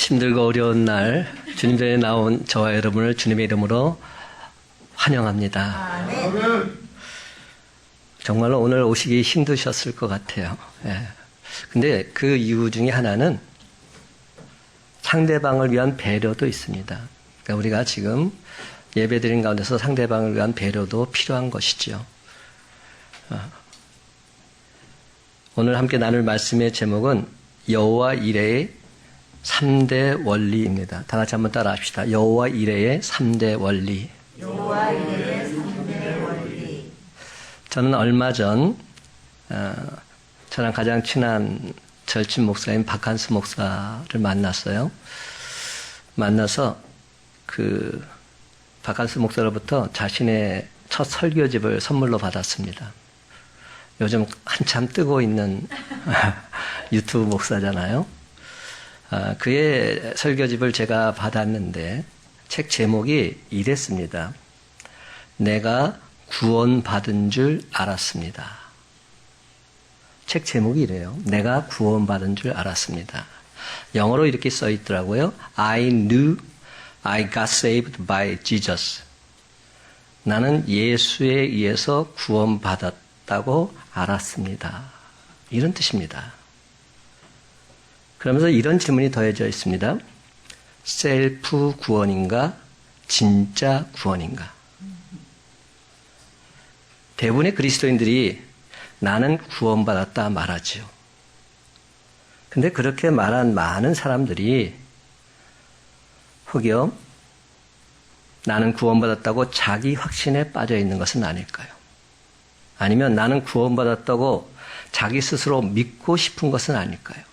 힘들고 어려운 날 주님 전에 나온 저와 여러분을 주님의 이름으로 환영합니다. 정말로 오늘 오시기 힘드셨을 것 같아요. 예. 근데 그 이유 중에 하나는 상대방을 위한 배려도 있습니다. 그러니까 우리가 지금 예배드린 가운데서 상대방을 위한 배려도 필요한 것이죠. 오늘 함께 나눌 말씀의 제목은 여호와 이레의 3대 원리입니다. 다 같이 한번 따라 합시다. 여호와 이레의 3대 원리. 여호와 이레의 3대 원리. 저는 얼마 전 저랑 가장 친한 절친 목사인 박한수 목사를 만났어요. 만나서 그 박한수 목사로부터 자신의 첫 설교집을 선물로 받았습니다. 요즘 한참 뜨고 있는 유튜브 목사잖아요. 그의 설교집을 제가 받았는데 책 제목이 이랬습니다. 내가 구원받은 줄 알았습니다. 책 제목이 이래요. 내가 구원받은 줄 알았습니다. 영어로 이렇게 써 있더라고요. I knew I got saved by Jesus. 나는 예수에 의해서 구원받았다고 알았습니다. 이런 뜻입니다. 그러면서 이런 질문이 더해져 있습니다. 셀프 구원인가? 진짜 구원인가? 대부분의 그리스도인들이 나는 구원받았다 말하지요. 근데 그렇게 말한 많은 사람들이 혹여 나는 구원받았다고 자기 확신에 빠져 있는 것은 아닐까요? 아니면 나는 구원받았다고 자기 스스로 믿고 싶은 것은 아닐까요?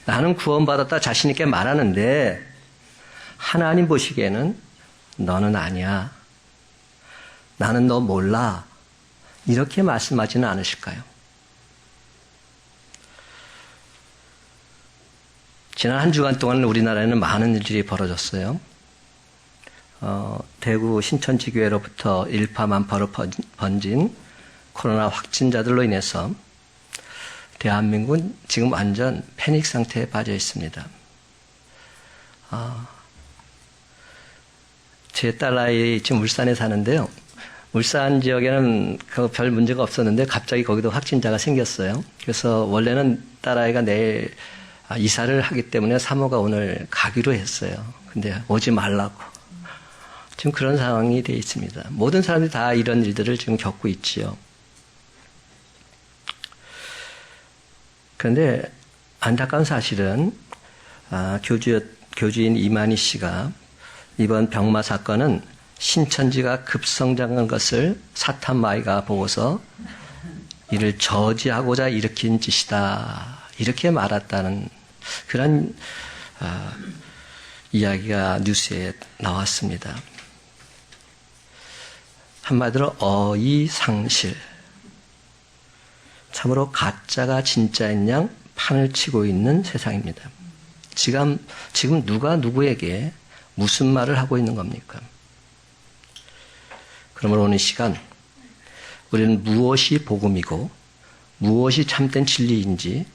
나는 구원받았다 자신 있게 말하는데 하나님 보시기에는 너는 아니야. 나는 너 몰라. 이렇게 말씀하지는 않으실까요? 지난 한 주간 동안 우리나라에는 많은 일들이 벌어졌어요. 대구 신천지교회로부터 일파만파로 번진 코로나 확진자들로 인해서 대한민국은 지금 완전 패닉 상태에 빠져 있습니다. 제 딸아이 지금 울산에 사는데요. 울산 지역에는 별 문제가 없었는데 갑자기 거기도 확진자가 생겼어요. 그래서 원래는 딸아이가 내일 이사를 하기 때문에 사모가 오늘 가기로 했어요. 근데 오지 말라고. 지금 그런 상황이 되어 있습니다. 모든 사람들이 다 이런 일들을 지금 겪고 있지요. 그런데 안타까운 사실은 교주인 이만희 씨가 이번 병마 사건은 신천지가 급성장한 것을 사탄 마귀가 보고서 이를 저지하고자 일으킨 짓이다. 이렇게 말했다는 그런 이야기가 뉴스에 나왔습니다. 한마디로 어이상실. 참으로 가짜가 진짜인 양 판을 치고 있는 세상입니다. 지금 누가 누구에게 무슨 말을 하고 있는 겁니까? 그러므로 오늘 시간 우리는 무엇이 복음이고 무엇이 참된 진리인지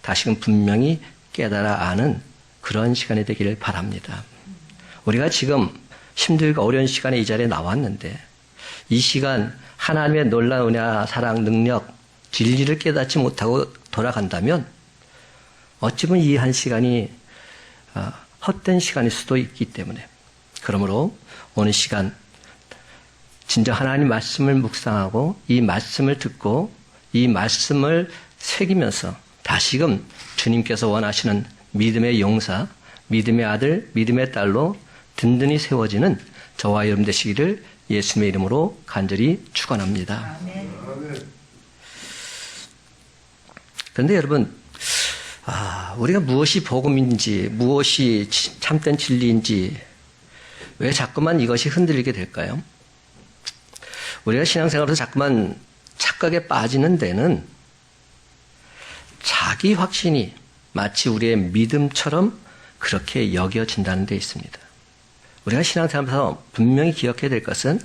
다시금 분명히 깨달아 아는 그런 시간이 되기를 바랍니다. 우리가 지금 힘들고 어려운 시간에 이 자리에 나왔는데 이 시간 하나님의 놀라운 은혜와 사랑, 능력, 진리를 깨닫지 못하고 돌아간다면 어찌 보면 이 한 시간이 헛된 시간일 수도 있기 때문에 그러므로 오늘 시간 진짜 하나님 말씀을 묵상하고 이 말씀을 듣고 이 말씀을 새기면서 다시금 주님께서 원하시는 믿음의 용사, 믿음의 아들, 믿음의 딸로 든든히 세워지는 저와 여러분 되시기를 예수님의 이름으로 간절히 축원합니다. 그런데 여러분, 우리가 무엇이 복음인지, 무엇이 참된 진리인지 왜 자꾸만 이것이 흔들리게 될까요? 우리가 신앙생활에서 자꾸만 착각에 빠지는 데는 자기 확신이 마치 우리의 믿음처럼 그렇게 여겨진다는 데 있습니다. 우리가 신앙생활에서 분명히 기억해야 될 것은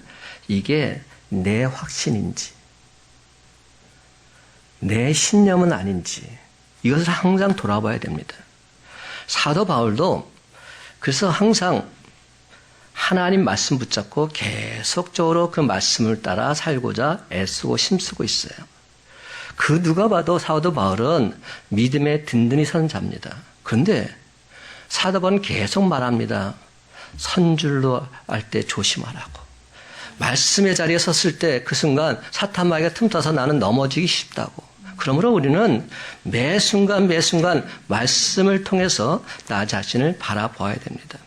이게 내 확신인지 내 신념은 아닌지 이것을 항상 돌아봐야 됩니다. 사도 바울도 그래서 항상 하나님 말씀 붙잡고 계속적으로 그 말씀을 따라 살고자 애쓰고 힘쓰고 있어요. 그 누가 봐도 사도 바울은 믿음에 든든히 서는 자입니다. 그런데 사도 바울은 계속 말합니다. 선줄로 할 때 조심하라고. 말씀의 자리에 섰을 때 그 순간 사탄 마귀가 틈타서 나는 넘어지기 쉽다고. 그러므로 우리는 매 순간 말씀을 통해서 나 자신을 바라봐야 됩니다.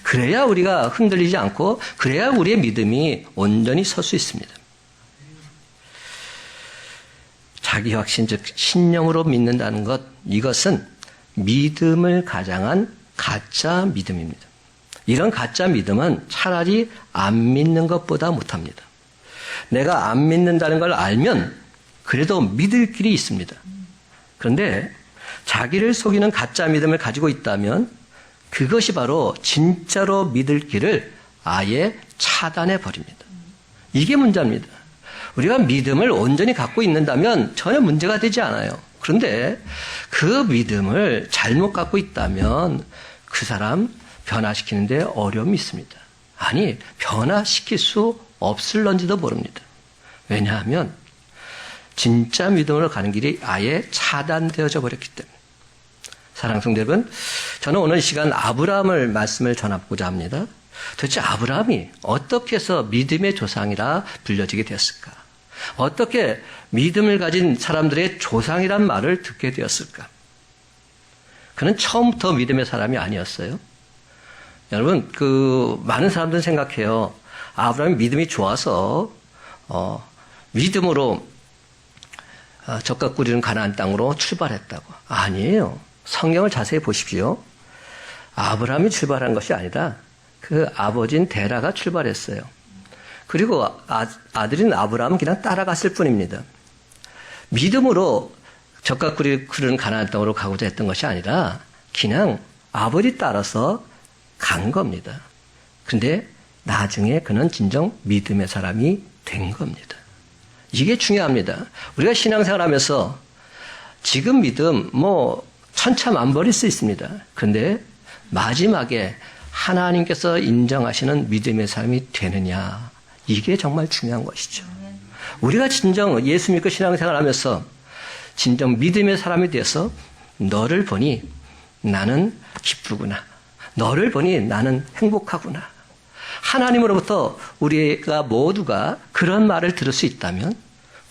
그래야 우리가 흔들리지 않고 그래야 우리의 믿음이 온전히 설 수 있습니다. 자기 확신 즉 신령으로 믿는다는 것, 이것은 믿음을 가장한 가짜 믿음입니다. 이런 가짜 믿음은 차라리 안 믿는 것보다 못합니다. 내가 안 믿는다는 걸 알면 그래도 믿을 길이 있습니다. 그런데 자기를 속이는 가짜 믿음을 가지고 있다면 그것이 바로 진짜로 믿을 길을 아예 차단해 버립니다. 이게 문제입니다. 우리가 믿음을 온전히 갖고 있는다면 전혀 문제가 되지 않아요. 그런데 그 믿음을 잘못 갖고 있다면 그 사람 변화시키는데 어려움이 있습니다. 아니, 변화시킬 수 없을런지도 모릅니다. 왜냐하면 진짜 믿음으로 가는 길이 아예 차단되어져 버렸기 때문에. 사랑하는 성도 여러분, 저는 오늘 이 시간 아브라함을 말씀을 전하고자 합니다. 도대체 아브라함이 어떻게 해서 믿음의 조상이라 불려지게 되었을까? 어떻게 믿음을 가진 사람들의 조상이란 말을 듣게 되었을까? 그는 처음부터 믿음의 사람이 아니었어요. 여러분, 많은 사람들은 생각해요. 아브라함이 믿음이 좋아서, 믿음으로, 젖과 꿀이는 가나안 땅으로 출발했다고. 아니에요. 성경을 자세히 보십시오. 아브라함이 출발한 것이 아니라 그 아버지인 데라가 출발했어요. 그리고 아들인 아브라함은 그냥 따라갔을 뿐입니다. 믿음으로 젖과 꿀이 흐르는 가나안 땅으로 가고자 했던 것이 아니라 그냥 아버지 따라서 간 겁니다. 근데 나중에 그는 진정 믿음의 사람이 된 겁니다. 이게 중요합니다. 우리가 신앙생활 하면서 지금 믿음 천차만별일 수 있습니다. 그런데 마지막에 하나님께서 인정하시는 믿음의 사람이 되느냐, 이게 정말 중요한 것이죠. 우리가 진정 예수 믿고 신앙생활 하면서 진정 믿음의 사람이 되어서 너를 보니 나는 기쁘구나, 너를 보니 나는 행복하구나, 하나님으로부터 우리가 모두가 그런 말을 들을 수 있다면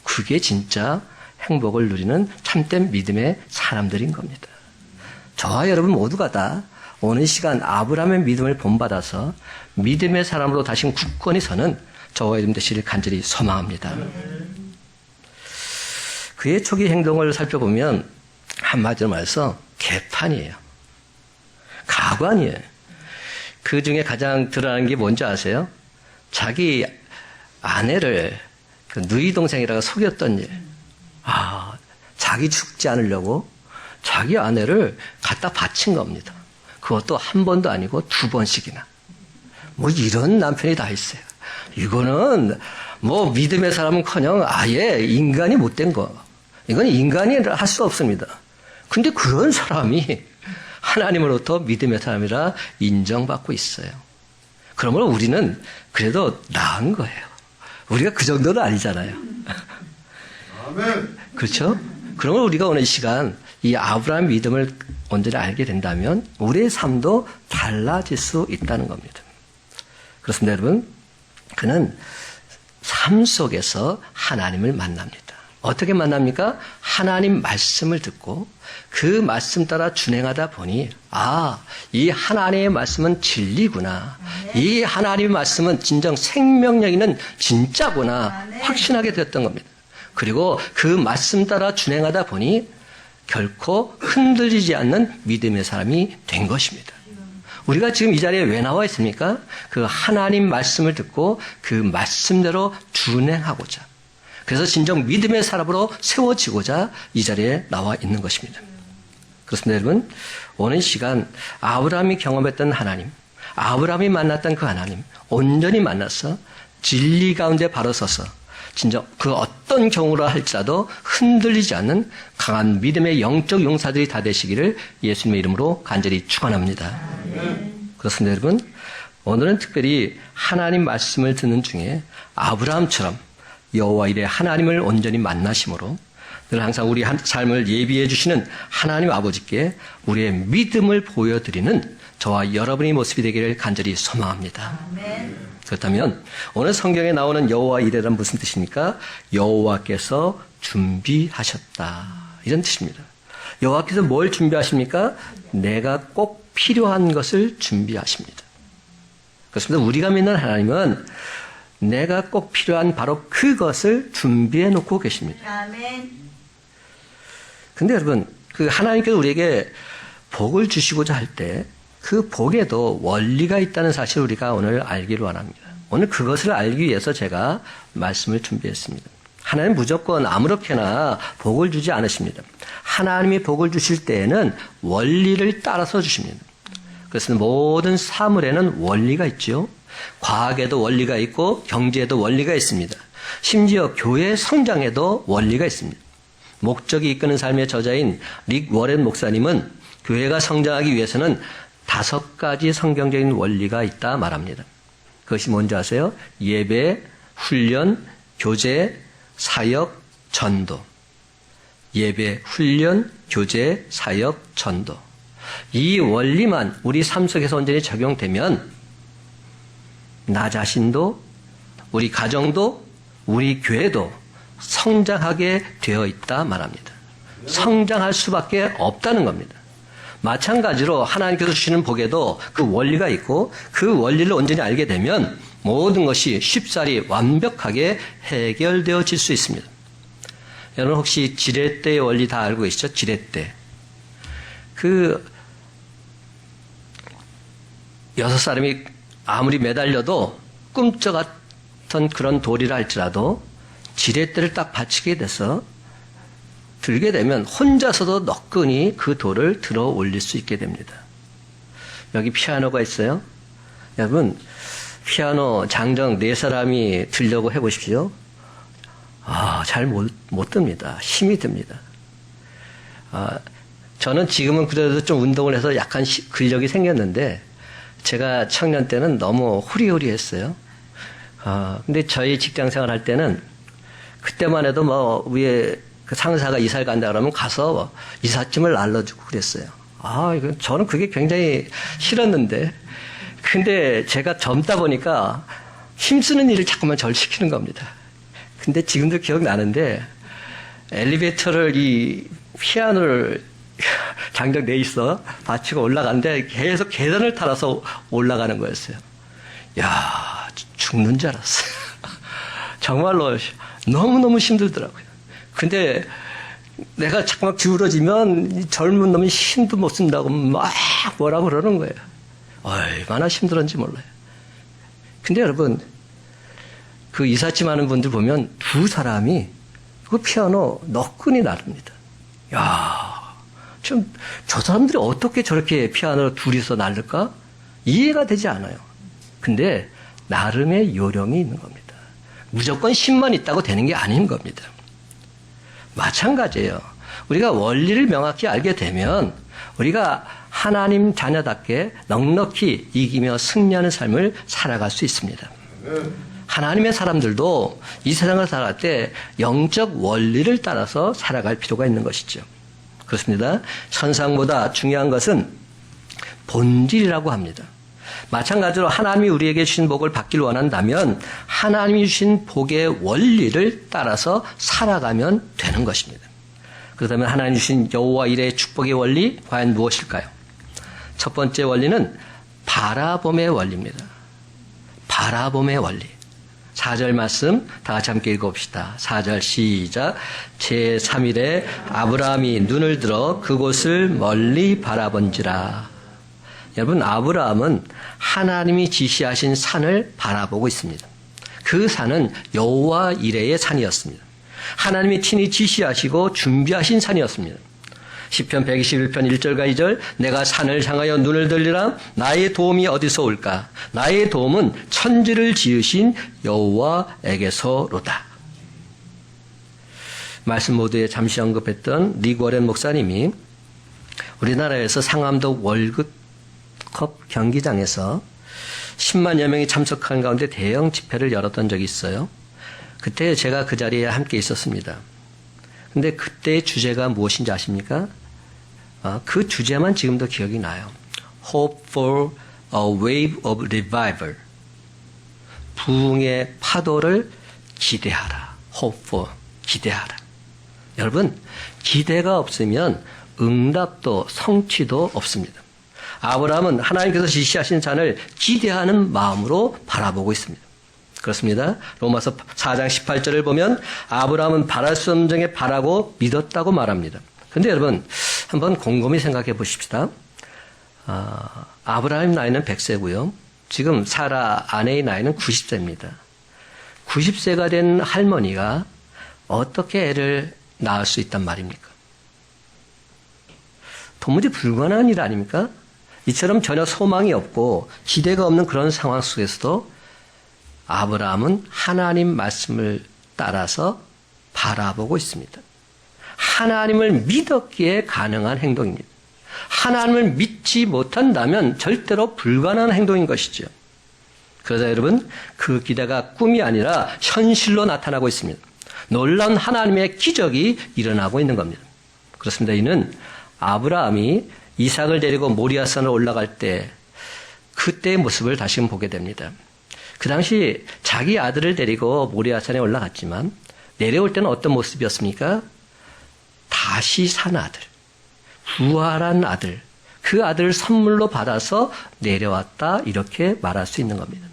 그게 진짜 행복을 누리는 참된 믿음의 사람들인 겁니다. 저와 여러분 모두가 다 오늘 시간 아브라함의 믿음을 본받아서 믿음의 사람으로 다시 굳건히 서는 저와 여러분 되시길 간절히 소망합니다. 그의 초기 행동을 살펴보면 한마디로 말해서 개판이에요. 가관이에요. 그 중에 가장 드러나는 게 뭔지 아세요? 자기 아내를 누이 동생이라고 속였던 일. 자기 죽지 않으려고 자기 아내를 갖다 바친 겁니다. 그것도 한 번도 아니고 2번씩이나. 이런 남편이 다 있어요. 이거는 믿음의 사람은커녕 아예 인간이 못된 거. 이건 인간이 할 수 없습니다. 근데 그런 사람이 하나님으로부터 믿음의 사람이라 인정받고 있어요. 그러므로 우리는 그래도 나은 거예요. 우리가 그 정도는 아니잖아요. 아멘. 그렇죠? 그러면 우리가 오늘 이 시간 이 아브라함 믿음을 온전히 알게 된다면 우리의 삶도 달라질 수 있다는 겁니다. 그렇습니다, 여러분. 그는 삶 속에서 하나님을 만납니다. 어떻게 만납니까? 하나님 말씀을 듣고 그 말씀 따라 준행하다 보니 이 하나님의 말씀은 진리구나. 이 하나님의 말씀은 진정 생명력 있는 진짜구나. 확신하게 되었던 겁니다. 그리고 그 말씀 따라 준행하다 보니 결코 흔들리지 않는 믿음의 사람이 된 것입니다. 우리가 지금 이 자리에 왜 나와 있습니까? 그 하나님 말씀을 듣고 그 말씀대로 준행하고자, 그래서 진정 믿음의 사람으로 세워지고자 이 자리에 나와 있는 것입니다. 그렇습니다, 여러분. 오늘 시간 아브라함이 경험했던 하나님, 아브라함이 만났던 그 하나님 온전히 만나서 진리 가운데 바로 서서 진정 그 어떤 경우라 할지라도 흔들리지 않는 강한 믿음의 영적 용사들이 다 되시기를 예수님의 이름으로 간절히 축원합니다. 그렇습니다, 여러분. 오늘은 특별히 하나님 말씀을 듣는 중에 아브라함처럼 여호와 이레 하나님을 온전히 만나심으로 늘 항상 우리 삶을 예비해 주시는 하나님 아버지께 우리의 믿음을 보여드리는 저와 여러분의 모습이 되기를 간절히 소망합니다. 그렇다면 오늘 성경에 나오는 여호와 이레란 무슨 뜻입니까? 여호와께서 준비하셨다, 이런 뜻입니다. 여호와께서 뭘 준비하십니까? 내가 꼭 필요한 것을 준비하십니다. 그렇습니다. 우리가 믿는 하나님은 내가 꼭 필요한 바로 그것을 준비해 놓고 계십니다. 아멘. 근데 여러분, 그 하나님께서 우리에게 복을 주시고자 할 때 그 복에도 원리가 있다는 사실을 우리가 오늘 알기를 원합니다. 오늘 그것을 알기 위해서 제가 말씀을 준비했습니다. 하나님 무조건 아무렇게나 복을 주지 않으십니다. 하나님이 복을 주실 때에는 원리를 따라서 주십니다. 그래서 모든 사물에는 원리가 있죠. 과학에도 원리가 있고 경제에도 원리가 있습니다. 심지어 교회 성장에도 원리가 있습니다. 목적이 이끄는 삶의 저자인 릭 워렌 목사님은 교회가 성장하기 위해서는 5가지 성경적인 원리가 있다 말합니다. 그것이 뭔지 아세요? 예배, 훈련, 교제, 사역, 전도. 예배, 훈련, 교제, 사역, 전도. 이 원리만 우리 삶 속에서 온전히 적용되면 나 자신도, 우리 가정도, 우리 교회도 성장하게 되어 있다 말합니다. 성장할 수밖에 없다는 겁니다. 마찬가지로 하나님께서 주시는 복에도 그 원리가 있고 그 원리를 온전히 알게 되면 모든 것이 쉽사리 완벽하게 해결되어질 수 있습니다. 여러분 혹시 지렛대의 원리 다 알고 계시죠? 지렛대. 그 6사람이 아무리 매달려도 꿈쩍같던 그런 돌이라 할지라도 지렛대를 딱 받치게 돼서 들게 되면 혼자서도 너끈히 그 돌을 들어 올릴 수 있게 됩니다. 여기 피아노가 있어요. 여러분 피아노 장정 4사람이 들려고 해보십시오. 잘 못 듭니다. 힘이 듭니다. 저는 지금은 그래도 좀 운동을 해서 약간 근력이 생겼는데 제가 청년 때는 너무 호리호리했어요. 근데 저희 직장 생활 할 때는 그때만 해도 뭐 위에 그 상사가 이사를 간다 그러면 가서 이삿짐을 날라주고 그랬어요. 저는 그게 굉장히 싫었는데 근데 제가 젊다 보니까 힘쓰는 일을 자꾸만 절 시키는 겁니다. 근데 지금도 기억나는데 엘리베이터를 이 피아노를 장정 돼 있어 받치고 올라가는데 계속 계단을 타라서 올라가는 거였어요. 야, 죽는 줄 알았어요. 정말로 너무너무 힘들더라고요. 근데 내가 자꾸만 기울어지면 젊은 놈이 힘도 못 쓴다고 막 뭐라고 그러는 거예요. 얼마나 힘들었는지 몰라요. 근데 여러분 그 이삿짐 하는 분들 보면 2사람이 그 피아노 너끈히 나릅니다. 야, 좀 저 사람들이 어떻게 저렇게 피아노를 둘이서 나를까? 이해가 되지 않아요. 근데 나름의 요령이 있는 겁니다. 무조건 힘만 있다고 되는 게 아닌 겁니다. 마찬가지예요. 우리가 원리를 명확히 알게 되면 우리가 하나님 자녀답게 넉넉히 이기며 승리하는 삶을 살아갈 수 있습니다. 하나님의 사람들도 이 세상을 살아갈 때 영적 원리를 따라서 살아갈 필요가 있는 것이죠. 그렇습니다. 천상보다 중요한 것은 본질이라고 합니다. 마찬가지로 하나님이 우리에게 주신 복을 받기를 원한다면 하나님이 주신 복의 원리를 따라서 살아가면 되는 것입니다. 그렇다면 하나님 주신 여호와 이레의 축복의 원리 과연 무엇일까요? 첫 번째 원리는 바라봄의 원리입니다. 바라봄의 원리. 4절 말씀 다 같이 함께 읽어봅시다. 4절 시작. 제3일에 아브라함이 눈을 들어 그곳을 멀리 바라본지라. 여러분 아브라함은 하나님이 지시하신 산을 바라보고 있습니다. 그 산은 여호와 이레의 산이었습니다. 하나님이 친히 지시하시고 준비하신 산이었습니다. 시편 121편 1절과 2절 내가 산을 향하여 눈을 들리라 나의 도움이 어디서 올까? 나의 도움은 천지를 지으신 여호와에게서로다. 말씀 모두에 잠시 언급했던 릭 워렌 목사님이 우리나라에서 상암동 월드컵 경기장에서 10만여 명이 참석한 가운데 대형 집회를 열었던 적이 있어요. 그때 제가 그 자리에 함께 있었습니다. 근데 그때의 주제가 무엇인지 아십니까? 그 주제만 지금도 기억이 나요. Hope for a wave of revival. 부흥의 파도를 기대하라. Hope for, 기대하라. 여러분, 기대가 없으면 응답도 성취도 없습니다. 아브라함은 하나님께서 지시하신 잔을 기대하는 마음으로 바라보고 있습니다. 그렇습니다. 로마서 4장 18절을 보면 아브라함은 바랄 수 없는 중에 바라고 믿었다고 말합니다. 그런데 여러분 한번 곰곰이 생각해 보십시다. 아브라함 나이는 100세고요. 지금 사라 아내의 나이는 90세입니다. 90세가 된 할머니가 어떻게 애를 낳을 수 있단 말입니까? 도무지 불가능한 일 아닙니까? 이처럼 전혀 소망이 없고 기대가 없는 그런 상황 속에서도 아브라함은 하나님 말씀을 따라서 바라보고 있습니다. 하나님을 믿었기에 가능한 행동입니다. 하나님을 믿지 못한다면 절대로 불가능한 행동인 것이죠. 그러자 여러분, 그 기대가 꿈이 아니라 현실로 나타나고 있습니다. 놀라운 하나님의 기적이 일어나고 있는 겁니다. 그렇습니다. 이는 아브라함이 이삭을 데리고 모리아산을 올라갈 때 그때의 모습을 다시금 보게 됩니다. 그 당시 자기 아들을 데리고 모리아산에 올라갔지만 내려올 때는 어떤 모습이었습니까? 다시 산 아들, 부활한 아들, 그 아들을 선물로 받아서 내려왔다 이렇게 말할 수 있는 겁니다.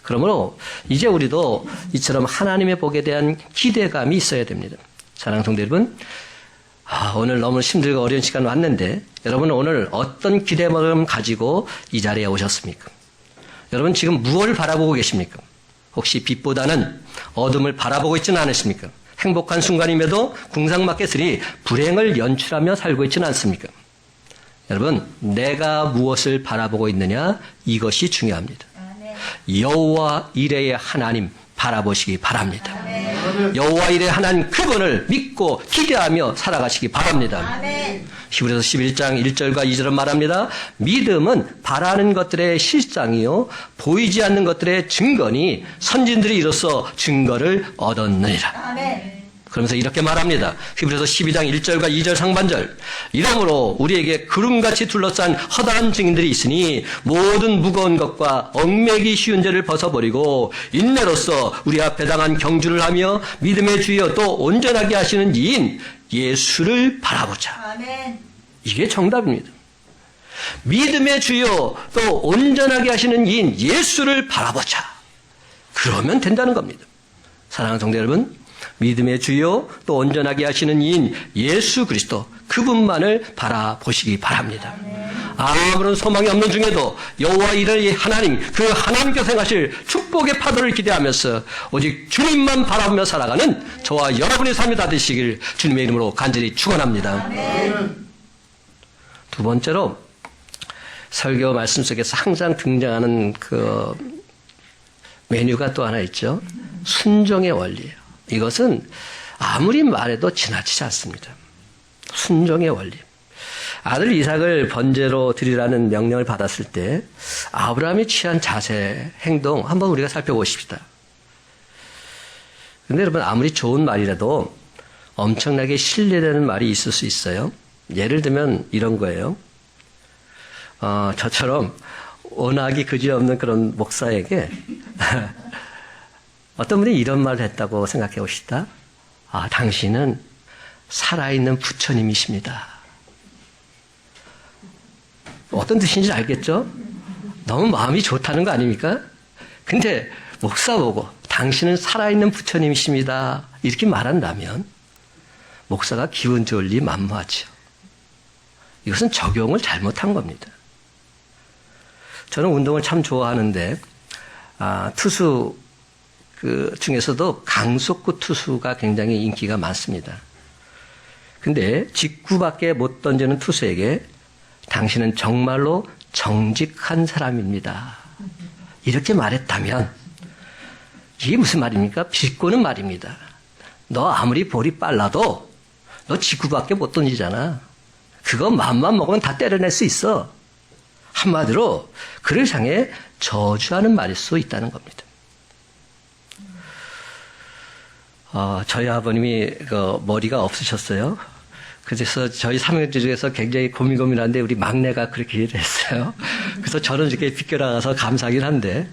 그러므로 이제 우리도 이처럼 하나님의 복에 대한 기대감이 있어야 됩니다. 사랑하는 성도 여러분, 오늘 너무 힘들고 어려운 시간 왔는데 여러분은 오늘 어떤 기대감을 가지고 이 자리에 오셨습니까? 여러분 지금 무엇을 바라보고 계십니까? 혹시 빛보다는 어둠을 바라보고 있지는 않으십니까? 행복한 순간임에도 궁상맞게들이 불행을 연출하며 살고 있지는 않습니까? 여러분, 내가 무엇을 바라보고 있느냐? 이것이 중요합니다. 여호와 이레의 하나님 바라보시기 바랍니다. 여호와 이레의 하나님 그분을 믿고 기대하며 살아가시기 바랍니다. 히브리서 11장 1절과 2절은 말합니다. 믿음은 바라는 것들의 실상이요 보이지 않는 것들의 증거니 선진들이 이로써 증거를 얻었느니라. 그러면서 이렇게 말합니다. 히브리서 12장 1절과 2절 상반절. 이러므로 우리에게 구름같이 둘러싼 허다한 증인들이 있으니 모든 무거운 것과 얽매기 쉬운 죄를 벗어버리고 인내로써 우리 앞에 당한 경주를 하며 믿음의 주여 또 온전하게 하시는 이인 예수를 바라보자. 아멘. 이게 정답입니다. 믿음의 주여 또 온전하게 하시는 이인 예수를 바라보자. 그러면 된다는 겁니다. 사랑하는 성도 여러분, 믿음의 주요 또 온전하게 하시는 이인 예수 그리스도 그분만을 바라보시기 바랍니다. 아무런 소망이 없는 중에도 여호와 이레의 하나님 그 하나님께서 행하실 축복의 파도를 기대하면서 오직 주님만 바라보며 살아가는 저와 여러분의 삶이 다 되시길 주님의 이름으로 간절히 축원합니다. 두 번째로 설교 말씀 속에서 항상 등장하는 그 메뉴가 또 하나 있죠. 순종의 원리예요. 이것은 아무리 말해도 지나치지 않습니다. 순종의 원리. 아들 이삭을 번제로 드리라는 명령을 받았을 때 아브라함이 취한 자세, 행동 한번 우리가 살펴보십시다. 그런데 여러분 아무리 좋은 말이라도 엄청나게 신뢰되는 말이 있을 수 있어요. 예를 들면 이런 거예요. 저처럼 워낙이 그지없는 그런 목사에게 어떤 분이 이런 말을 했다고 생각해 봅시다. 당신은 살아있는 부처님이십니다. 어떤 뜻인지 알겠죠? 너무 마음이 좋다는 거 아닙니까? 근데 목사 보고 당신은 살아있는 부처님이십니다. 이렇게 말한다면 목사가 기분 좋을 리 만무하죠. 이것은 적용을 잘못한 겁니다. 저는 운동을 참 좋아하는데 투수 그 중에서도 강속구 투수가 굉장히 인기가 많습니다. 근데 직구밖에 못 던지는 투수에게 당신은 정말로 정직한 사람입니다. 이렇게 말했다면 이게 무슨 말입니까? 비꼬는 말입니다. 너 아무리 볼이 빨라도 너 직구밖에 못 던지잖아. 그거 맘만 먹으면 다 때려낼 수 있어. 한마디로 그를 향해 저주하는 말일 수 있다는 겁니다. 저희 아버님이 머리가 없으셨어요. 그래서 저희 삼형제 중에서 굉장히 고민한데 우리 막내가 그렇게 일을 했어요. 그래서 저는 이렇게 비껴나가서 감사하긴 한데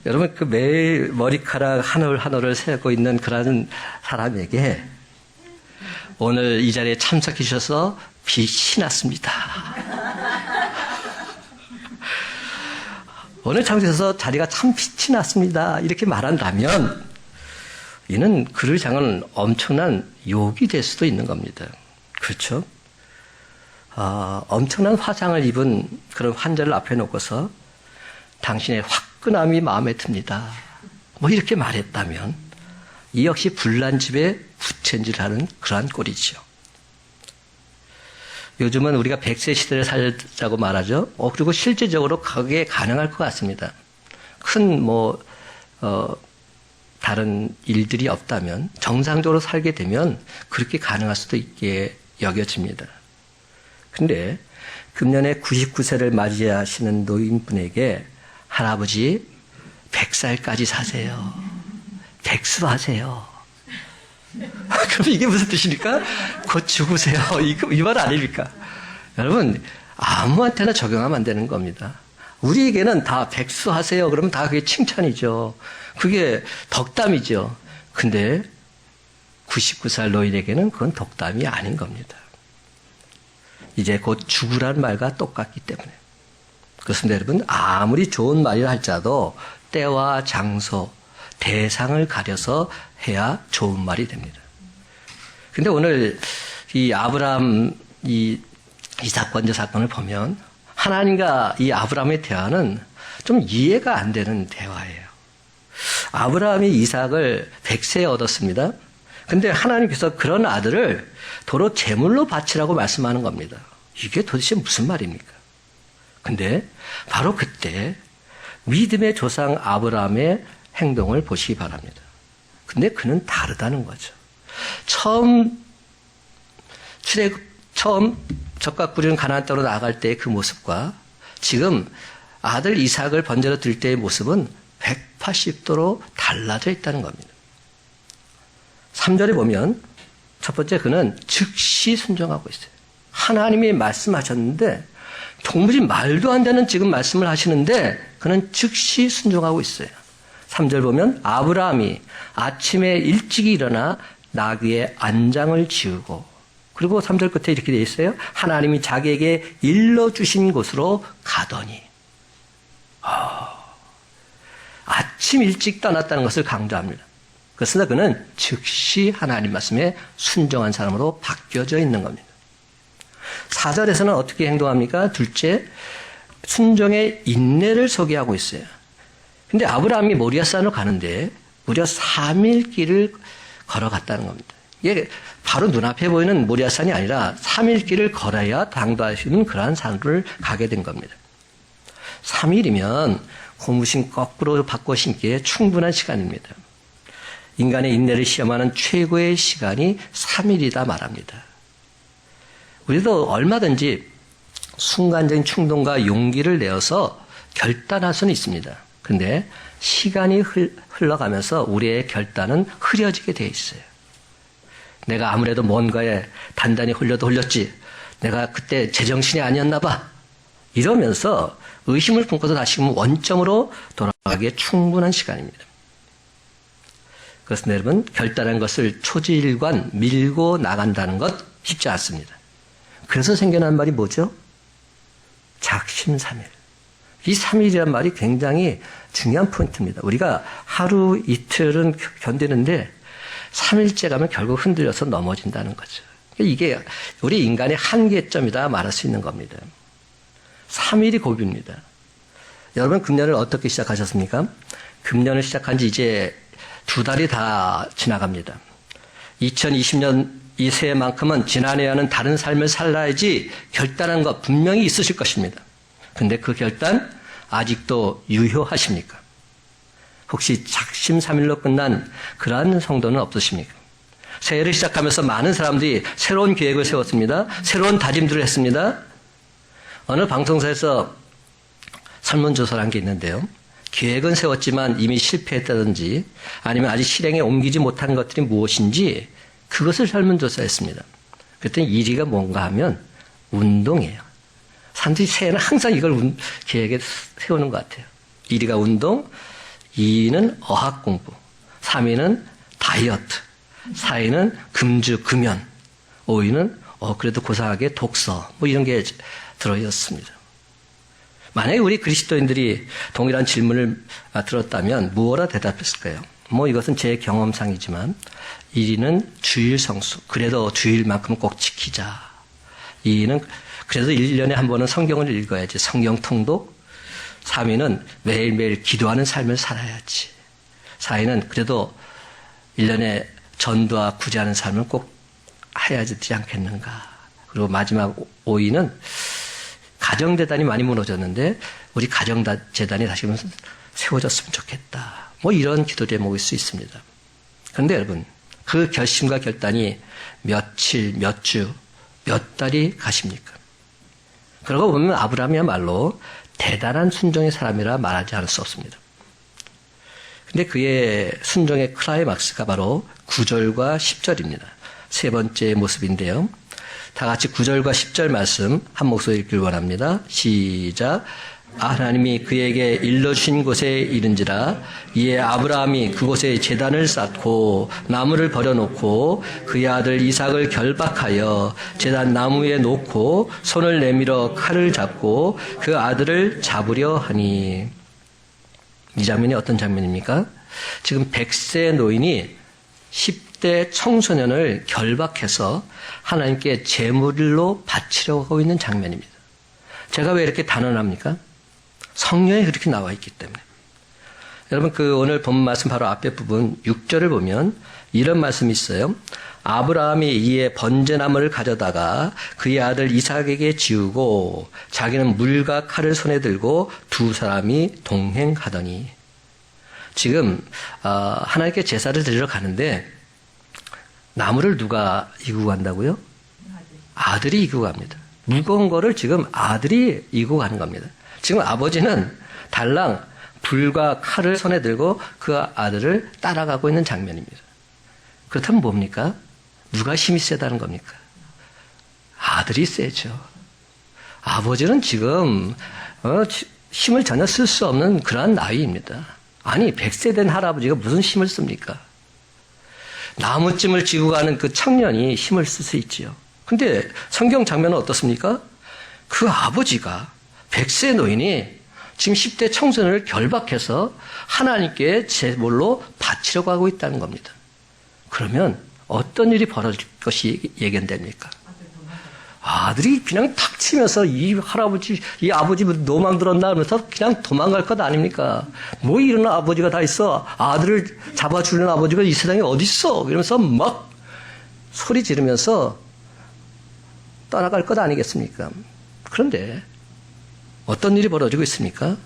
여러분 그 매일 머리카락 한 올 한 올을 세고 있는 그런 사람에게 오늘 이 자리에 참석해 주셔서 빛이 났습니다. 오늘 참석해서 자리가 참 빛이 났습니다. 이렇게 말한다면 이는 그를 향한 엄청난 욕이 될 수도 있는 겁니다. 그렇죠? 엄청난 화상을 입은 그런 환자를 앞에 놓고서 당신의 화끈함이 마음에 듭니다. 뭐 이렇게 말했다면 이 역시 불난집에 부채질하는 그러한 꼴이죠. 요즘은 우리가 100세 시대를 살자고 말하죠. 그리고 실제적으로 그게 가능할 것 같습니다. 큰 다른 일들이 없다면 정상적으로 살게 되면 그렇게 가능할 수도 있게 여겨집니다. 근데 금년에 99세를 맞이하시는 노인분에게 할아버지 100살까지 사세요. 백수하세요. 그럼 이게 무슨 뜻입니까? 곧 죽으세요. 이 말 아닙니까? 여러분 아무한테나 적용하면 안 되는 겁니다. 우리에게는 다 백수하세요. 그러면 다 그게 칭찬이죠. 그게 덕담이죠. 근데 99살 노인에게는 그건 덕담이 아닌 겁니다. 이제 곧 죽으라는 말과 똑같기 때문에. 그렇습니다, 여러분. 아무리 좋은 말이라 할지라도 때와 장소, 대상을 가려서 해야 좋은 말이 됩니다. 근데 오늘 이 아브라함 이 사건 저 사건을 보면 하나님과 이 아브라함의 대화는 좀 이해가 안 되는 대화예요. 아브라함이 이삭을 100세에 얻었습니다. 근데 하나님께서 그런 아들을 도로 제물로 바치라고 말씀하는 겁니다. 이게 도대체 무슨 말입니까? 근데 바로 그때 믿음의 조상 아브라함의 행동을 보시기 바랍니다. 근데 그는 다르다는 거죠. 처음 젖과 꿀이는 가나안 땅으로 나아갈 때의 그 모습과 지금 아들 이삭을 번제로 드릴 때의 모습은 180도로 달라져 있다는 겁니다. 3절에 보면 첫 번째 그는 즉시 순종하고 있어요. 하나님이 말씀하셨는데 도무지 말도 안 되는 지금 말씀을 하시는데 그는 즉시 순종하고 있어요. 3절 보면 아브라함이 아침에 일찍이 일어나 나귀의 안장을 지우고 그리고 3절 끝에 이렇게 되어 있어요. 하나님이 자기에게 일러주신 곳으로 가더니 아침 일찍 떠났다는 것을 강조합니다. 그래서 그는 즉시 하나님 말씀에 순종한 사람으로 바뀌어져 있는 겁니다. 4절에서는 어떻게 행동합니까? 둘째, 순종의 인내를 소개하고 있어요. 근데 아브라함이 모리아산으로 가는데 무려 3일 길을 걸어갔다는 겁니다. 이게 바로 눈앞에 보이는 모리아산이 아니라 3일 길을 걸어야 당도할 수 있는 그러한 산을 가게 된 겁니다. 3일이면 고무신 거꾸로 바꿔 신기에 충분한 시간입니다. 인간의 인내를 시험하는 최고의 시간이 3일이다 말합니다. 우리도 얼마든지 순간적인 충동과 용기를 내어서 결단할 수는 있습니다. 그런데 시간이 흘러가면서 우리의 결단은 흐려지게 되어 있어요. 내가 아무래도 뭔가에 단단히 홀렸지. 내가 그때 제정신이 아니었나 봐. 이러면서 의심을 품고도 다시금 원점으로 돌아가기에 충분한 시간입니다. 그래서 여러분 결단한 것을 초지일관 밀고 나간다는 것 쉽지 않습니다. 그래서 생겨난 말이 뭐죠? 작심삼일. 이 3일이란 말이 굉장히 중요한 포인트입니다. 우리가 하루 이틀은 견디는데 3일째 가면 결국 흔들려서 넘어진다는 거죠. 이게 우리 인간의 한계점이다 말할 수 있는 겁니다. 3일이 고비입니다. 여러분 금년을 어떻게 시작하셨습니까? 금년을 시작한 지 이제 2달이 다 지나갑니다. 2020년 이 새해만큼은 지난해와는 다른 삶을 살아야지 결단한 것 분명히 있으실 것입니다. 근데 그 결단 아직도 유효하십니까? 혹시 작심삼일로 끝난 그러한 성도는 없으십니까? 새해를 시작하면서 많은 사람들이 새로운 계획을 세웠습니다. 새로운 다짐들을 했습니다. 어느 방송사에서 설문조사를 한 게 있는데요. 계획은 세웠지만 이미 실패했다든지 아니면 아직 실행에 옮기지 못한 것들이 무엇인지 그것을 설문조사했습니다. 그랬더니 1위가 뭔가 하면 운동이에요. 사람들이 새해는 항상 이걸 계획에 세우는 것 같아요. 1위가 운동, 2위는 어학 공부, 3위는 다이어트, 4위는 금주, 금연, 5위는 그래도 고상하게 독서, 뭐 이런 게 들어있었습니다. 만약에 우리 그리스도인들이 동일한 질문을 들었다면 무엇라 대답했을까요? 뭐 이것은 제 경험상이지만 1위는 주일 성수, 그래도 주일만큼 꼭 지키자. 2위는 그래도 1년에 한 번은 성경을 읽어야지, 성경 통독. 3위는 매일매일 기도하는 삶을 살아야지. 4위는 그래도 1년에 전도와 구제하는 삶을 꼭 해야 되지 않겠는가. 그리고 마지막 5위는 가정재단이 많이 무너졌는데 우리 가정재단이 다시 한번 세워졌으면 좋겠다. 뭐 이런 기도 제목일 수 있습니다. 그런데 여러분, 그 결심과 결단이 며칠, 몇 주, 몇 달이 가십니까? 그러고 보면 아브라함이야말로 대단한 순종의 사람이라 말하지 않을 수 없습니다. 근데 그의 순종의 클라이막스가 바로 9절과 10절입니다. 세 번째 모습인데요. 다 같이 9절과 10절 말씀 한 목소리 읽길 원합니다. 시작. 하나님이 그에게 일러주신 곳에 이른지라 이에 아브라함이 그곳에 제단을 쌓고 나무를 버려놓고 그의 아들 이삭을 결박하여 제단 나무에 놓고 손을 내밀어 칼을 잡고 그 아들을 잡으려 하니. 이 장면이 어떤 장면입니까? 지금 100세 노인이 10대 청소년을 결박해서 하나님께 제물로 바치려고 하고 있는 장면입니다. 제가 왜 이렇게 단언합니까? 성경에 그렇게 나와 있기 때문에. 여러분, 오늘 본 말씀 바로 앞에 부분 6절을 보면 이런 말씀이 있어요. 아브라함이 이에 번제나무를 가져다가 그의 아들 이삭에게 지우고 자기는 물과 칼을 손에 들고 두 사람이 동행하더니. 지금 하나님께 제사를 드리러 가는데 나무를 누가 이고 간다고요? 아들이 이고 갑니다. 무거운 거를 지금 아들이 이고 가는 겁니다. 지금 아버지는 달랑 불과 칼을 손에 들고 그 아들을 따라가고 있는 장면입니다. 그렇다면 뭡니까? 누가 힘이 세다는 겁니까? 아들이 세죠. 아버지는 지금 힘을 전혀 쓸 수 없는 그러한 나이입니다. 아니, 100세 된 할아버지가 무슨 힘을 씁니까? 나무찜을 지고 가는 그 청년이 힘을 쓸 수 있지요. 근데 성경 장면은 어떻습니까? 그 아버지가 100세 노인이 지금 10대 청소년을 결박해서 하나님께 제물로 바치려고 하고 있다는 겁니다. 그러면 어떤 일이 벌어질 것이 예견됩니까? 아들이 그냥 탁 치면서 이 아버지 노망 들었나 하면서 그냥 도망갈 것 아닙니까? 뭐 이런 아버지가 다 있어. 아들을 잡아주는 아버지가 이 세상에 어디 있어? 이러면서 막 소리 지르면서 떠나갈 것 아니겠습니까? 그런데 어떤 일이 벌어지고 있습니까?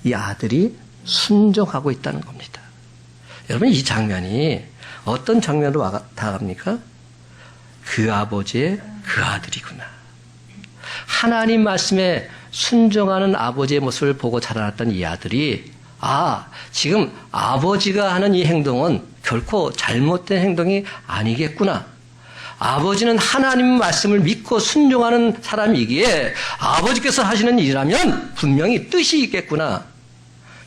이 아들이 순종하고 있다는 겁니다. 여러분, 이 장면이 어떤 장면으로 다갑니까? 그 아버지의 그 아들이구나. 하나님 말씀에 순종하는 아버지의 모습을 보고 자라났던 이 아들이 지금 아버지가 하는 이 행동은 결코 잘못된 행동이 아니겠구나. 아버지는 하나님 말씀을 믿고 순종하는 사람이기에 아버지께서 하시는 일이라면 분명히 뜻이 있겠구나.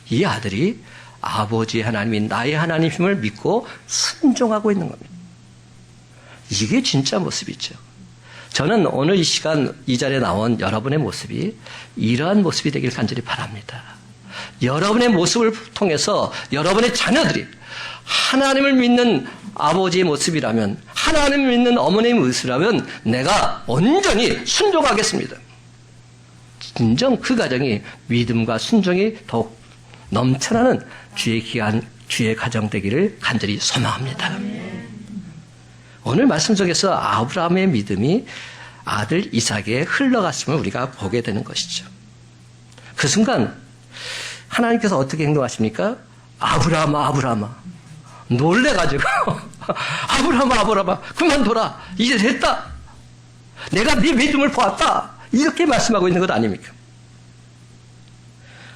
이 아들이 아버지 하나님이 나의 하나님임을 믿고 순종하고 있는 겁니다. 이게 진짜 모습이죠. 저는 오늘 이 시간 이 자리에 나온 여러분의 모습이 이러한 모습이 되길 간절히 바랍니다. 여러분의 모습을 통해서 여러분의 자녀들이 하나님을 믿는 아버지의 모습이라면, 하나님을 믿는 어머니의 모습이라면 내가 온전히 순종하겠습니다. 진정 그 가정이 믿음과 순종이 더욱 넘쳐나는 주의 가정 되기를 간절히 소망합니다. 오늘 말씀 속에서 아브라함의 믿음이 아들 이삭에 흘러갔음을 우리가 보게 되는 것이죠. 그 순간 하나님께서 어떻게 행동하십니까? 아브라함아, 아브라함아. 놀래가지고 아브라함아, 아브라함아, 그만둬라. 이제 됐다. 내가 네 믿음을 보았다. 이렇게 말씀하고 있는 것 아닙니까?